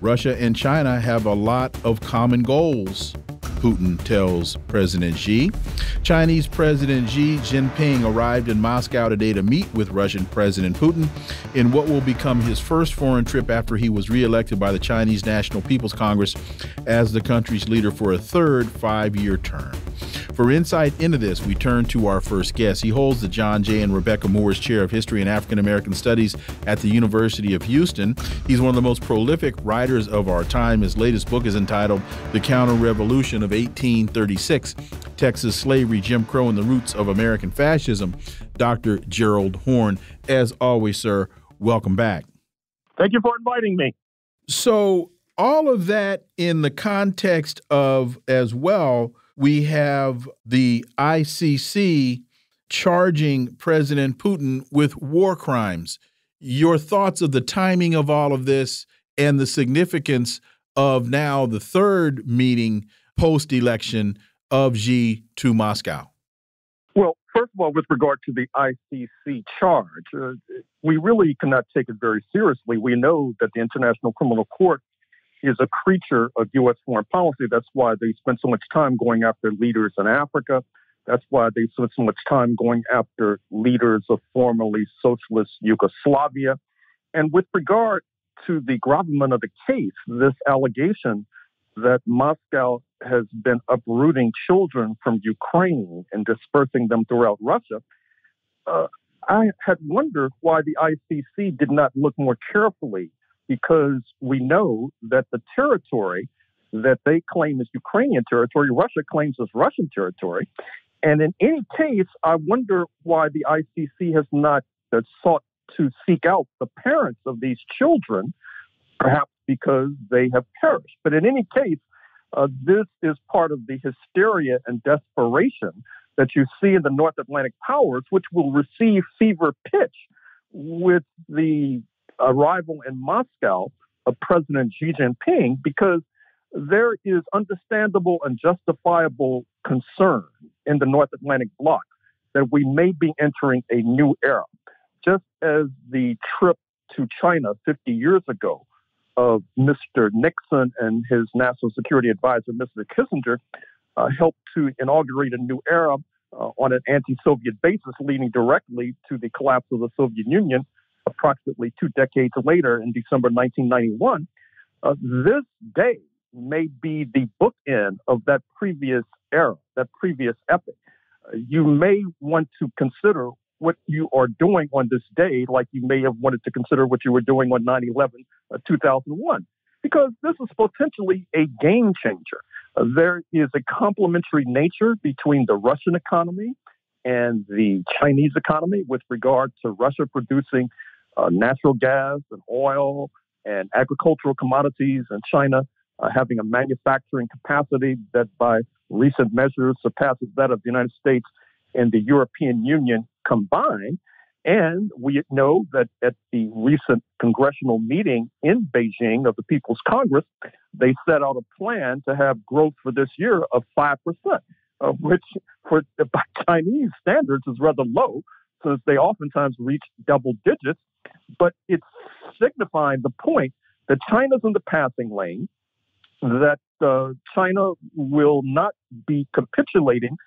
Russia and China have a lot of common goals, Putin tells President Xi. Chinese President Xi Jinping arrived in Moscow today to meet with Russian President Putin in what will become his first foreign trip after he was reelected by the Chinese National People's Congress as the country's leader for a third five-year term. For insight into this, we turn to our first guest. He holds the John J. and Rebecca Moores Chair of History and African American Studies at the University of Houston. He's one of the most prolific writers of our time. His latest book is entitled The Counter-Revolution of 1836, Texas Slavery, Jim Crow, and the Roots of American Fascism. Dr. Gerald Horne, as always, sir, welcome back. Thank you for inviting me. So all of that in the context of, as well, we have the ICC charging President Putin with war crimes. Your thoughts of the timing of all of this and the significance of now the third meeting post-election of Xi to Moscow? Well, first of all, with regard to the ICC charge, we really cannot take it very seriously. We know that the International Criminal Court is a creature of U.S. foreign policy. That's why they spend so much time going after leaders in Africa. That's why they spend so much time going after leaders of formerly socialist Yugoslavia. And with regard to the gravamen of the case, this allegation that Moscow has been uprooting children from Ukraine and dispersing them throughout Russia, I had wondered why the ICC did not look more carefully, because we know that the territory that they claim is Ukrainian territory, Russia claims is Russian territory. And in any case, I wonder why the ICC has not sought to seek out the parents of these children, perhaps because they have perished. But in any case, this is part of the hysteria and desperation that you see in the North Atlantic powers, which will receive fever pitch with the arrival in Moscow of President Xi Jinping, because there is understandable and justifiable concern in the North Atlantic bloc that we may be entering a new era. Just as the trip to China 50 years ago of Mr. Nixon and his national security advisor, Mr. Kissinger, helped to inaugurate a new era on an anti-Soviet basis, leading directly to the collapse of the Soviet Union approximately 2 decades later in December 1991. This day may be the bookend of that previous era, that previous epoch. You may want to consider what you are doing on this day, like you may have wanted to consider what you were doing on 9/11, 2001, because this is potentially a game changer. There is a complementary nature between the Russian economy and the Chinese economy with regard to Russia producing natural gas and oil and agricultural commodities, and China having a manufacturing capacity that by recent measures surpasses that of the United States and the European Union combined. And we know that at the recent congressional meeting in Beijing of the People's Congress, they set out a plan to have growth for this year of 5%, which by Chinese standards is rather low, since they oftentimes reach double digits. But it's signifying the point that China's in the passing lane, that China will not be capitulating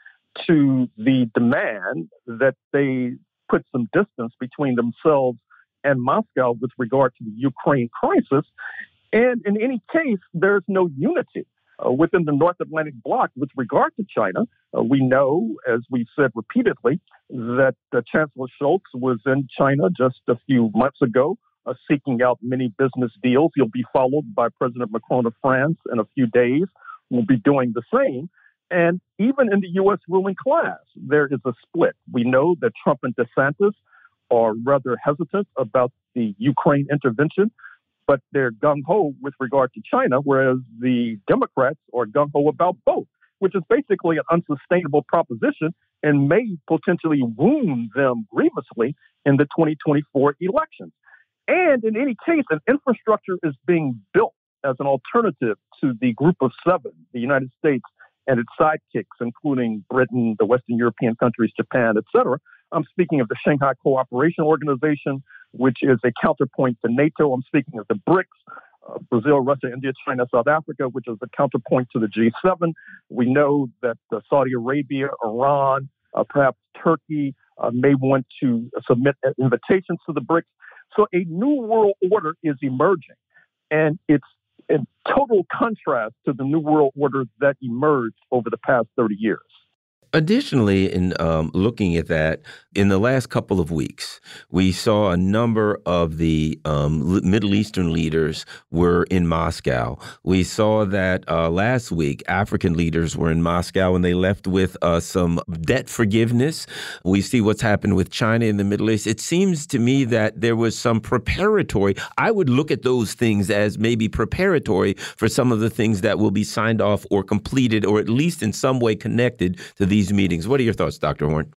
to the demand that they put some distance between themselves and Moscow with regard to the Ukraine crisis. And in any case, there's no unity within the North Atlantic bloc with regard to China. We know, as we've said repeatedly, that Chancellor Scholz was in China just a few months ago, seeking out many business deals. He'll be followed by President Macron of France in a few days. We'll be doing the same. And even in the U.S. ruling class, there is a split. We know that Trump and DeSantis are rather hesitant about the Ukraine intervention, but they're gung-ho with regard to China, whereas the Democrats are gung-ho about both, which is basically an unsustainable proposition and may potentially wound them grievously in the 2024 elections. And in any case, an infrastructure is being built as an alternative to the Group of Seven, the United States and its sidekicks, including Britain, the Western European countries, Japan, et cetera. I'm speaking of the Shanghai Cooperation Organization, which is a counterpoint to NATO. I'm speaking of the BRICS, Brazil, Russia, India, China, South Africa, which is a counterpoint to the G7. We know that Saudi Arabia, Iran, perhaps Turkey may want to submit invitations to the BRICS. So a new world order is emerging, and it's in total contrast to the new world order that emerged over the past 30 years. Additionally, in looking at that, in the last couple of weeks, we saw a number of the Middle Eastern leaders were in Moscow. We saw that last week, African leaders were in Moscow, and they left with some debt forgiveness. We see what's happened with China in the Middle East. It seems to me that there was some preparatory. I would look at those things as maybe preparatory for some of the things that will be signed off or completed, or at least in some way connected to these meetings. What are your thoughts, Dr. Horne?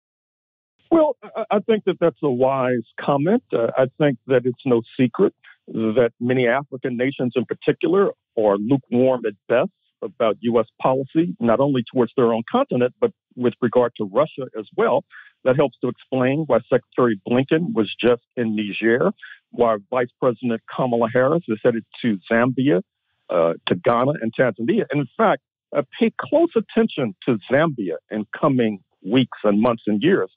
Well, I think that that's a wise comment. I think that it's no secret that many African nations in particular are lukewarm at best about U.S. policy, not only towards their own continent, but with regard to Russia as well. That helps to explain why Secretary Blinken was just in Niger, why Vice President Kamala Harris is headed to Zambia, to Ghana and Tanzania. And in fact, pay close attention to Zambia in coming weeks and months and years,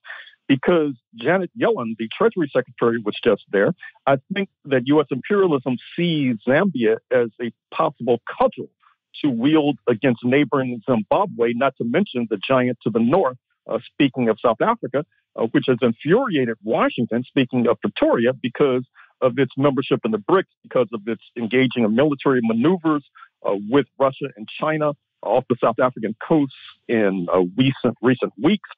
because Janet Yellen, the Treasury Secretary, was just there. I think that U.S. imperialism sees Zambia as a possible cudgel to wield against neighboring Zimbabwe, not to mention the giant to the north, speaking of South Africa, which has infuriated Washington, speaking of Pretoria, because of its membership in the BRICS, because of its engaging in military maneuvers with Russia and China off the South African coast in recent weeks.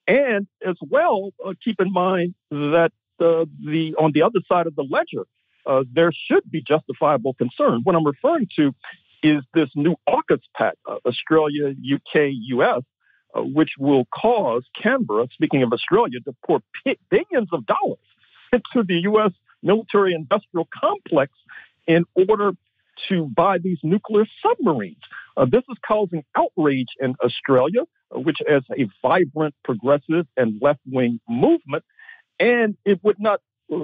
And as well, keep in mind that on the other side of the ledger, there should be justifiable concern. What I'm referring to is this new AUKUS pact, Australia, UK, US, which will cause Canberra, speaking of Australia, to pour billions of dollars into the US military industrial complex in order to buy these nuclear submarines. This is causing outrage in Australia, which is a vibrant, progressive, and left-wing movement. And it would not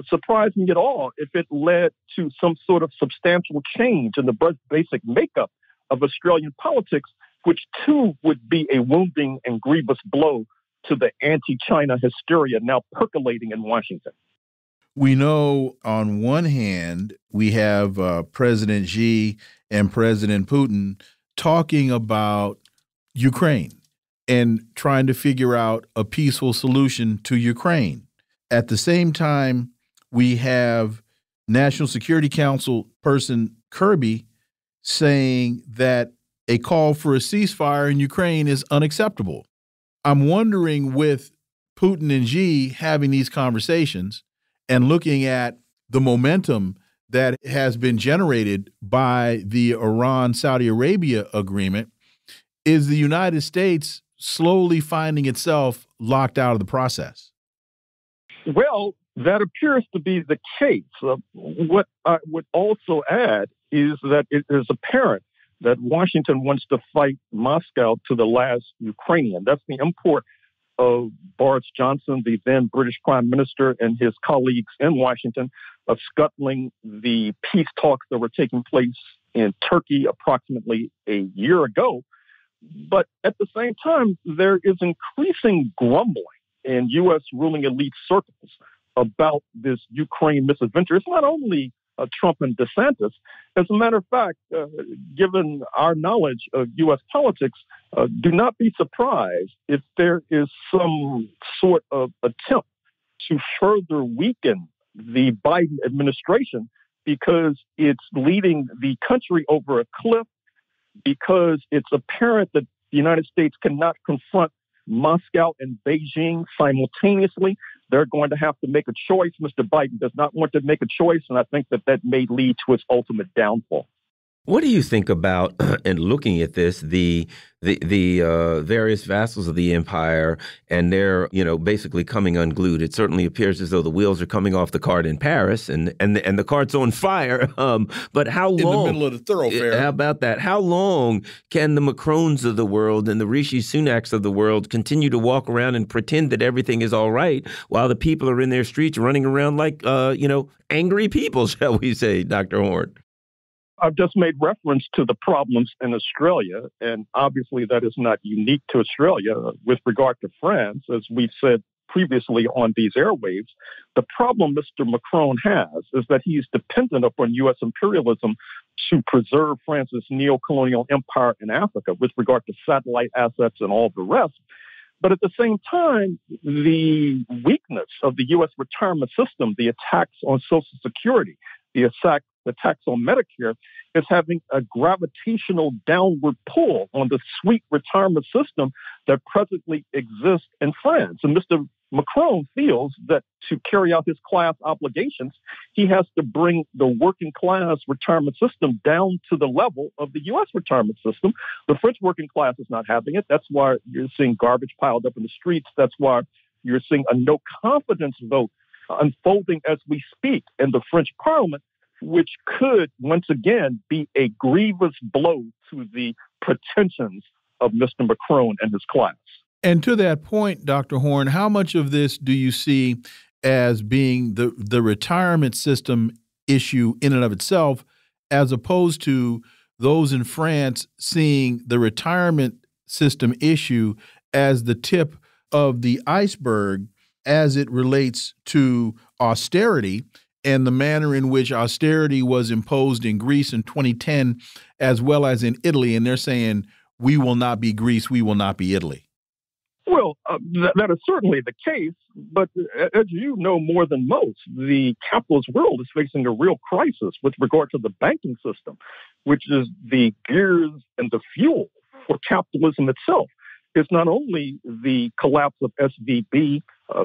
surprise me at all if it led to some sort of substantial change in the basic makeup of Australian politics, which too would be a wounding and grievous blow to the anti-China hysteria now percolating in Washington. We know on one hand, we have President Xi and President Putin talking about Ukraine and trying to figure out a peaceful solution to Ukraine. At the same time, we have National Security Council person Kirby saying that a call for a ceasefire in Ukraine is unacceptable. I'm wondering, with Putin and Xi having these conversations and looking at the momentum that has been generated by the Iran-Saudi Arabia agreement, is the United States slowly finding itself locked out of the process? Well, that appears to be the case. What I would also add is that it is apparent that Washington wants to fight Moscow to the last Ukrainian. That's the import of Boris Johnson, the then British Prime Minister, and his colleagues in Washington of scuttling the peace talks that were taking place in Turkey approximately a year ago. But at the same time, there is increasing grumbling in U.S. ruling elite circles about this Ukraine misadventure. It's not only Trump and DeSantis. As a matter of fact, given our knowledge of U.S. politics, do not be surprised if there is some sort of attempt to further weaken the Biden administration because it's leading the country over a cliff, because it's apparent that the United States cannot confront Moscow and Beijing simultaneously. They're going to have to make a choice. Mr. Biden does not want to make a choice, and I think that that may lead to its ultimate downfall. What do you think about, and looking at this, the various vassals of the empire, and they're, basically coming unglued? It certainly appears as though the wheels are coming off the cart in Paris, and the cart's on fire. But how long? In the middle of the thoroughfare. How about that? How long can the Macrons of the world and the Rishi Sunaks of the world continue to walk around and pretend that everything is all right while the people are in their streets running around like, angry people, shall we say, Dr. Horne? I've just made reference to the problems in Australia, and obviously that is not unique to Australia. With regard to France, as we've said previously on these airwaves, the problem Mr. Macron has is that he's dependent upon U.S. imperialism to preserve France's neo-colonial empire in Africa with regard to satellite assets and all the rest. But at the same time, the weakness of the U.S. retirement system, the attacks on Social Security, the attacks on Medicare, is having a gravitational downward pull on the sweet retirement system that presently exists in France. And Mr. Macron feels that to carry out his class obligations, he has to bring the working class retirement system down to the level of the U.S. retirement system. The French working class is not having it. That's why you're seeing garbage piled up in the streets. That's why you're seeing a no confidence vote unfolding as we speak in the French parliament, which could once again be a grievous blow to the pretensions of Mr. Macron and his class. And to that point, Dr. Horne, how much of this do you see as being the retirement system issue in and of itself, as opposed to those in France seeing the retirement system issue as the tip of the iceberg as it relates to austerity and the manner in which austerity was imposed in Greece in 2010, as well as in Italy? And they're saying, we will not be Greece, we will not be Italy. Well, that is certainly the case, but as you know more than most, the capitalist world is facing a real crisis with regard to the banking system, which is the gears and the fuel for capitalism itself. It's not only the collapse of SVB,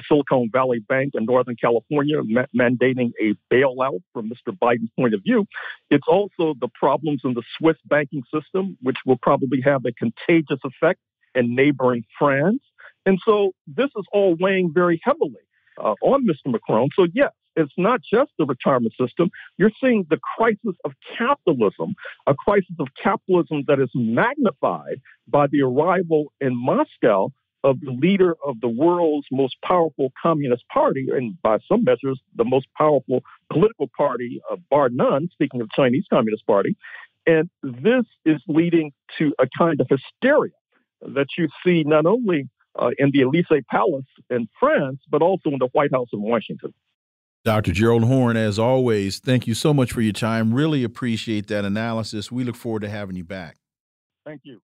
Silicon Valley Bank in Northern California, mandating a bailout from Mr. Biden's point of view. It's also the problems in the Swiss banking system, which will probably have a contagious effect in neighboring France. And so this is all weighing very heavily on Mr. Macron. So, yes, it's not just the retirement system. You're seeing the crisis of capitalism, a crisis of capitalism that is magnified by the arrival in Moscow of the leader of the world's most powerful communist party, and by some measures, the most powerful political party, bar none, speaking of Chinese Communist Party. And this is leading to a kind of hysteria that you see not only in the Élysée Palace in France, but also in the White House in Washington. Dr. Gerald Horne, as always, thank you so much for your time. Really appreciate that analysis. We look forward to having you back. Thank you.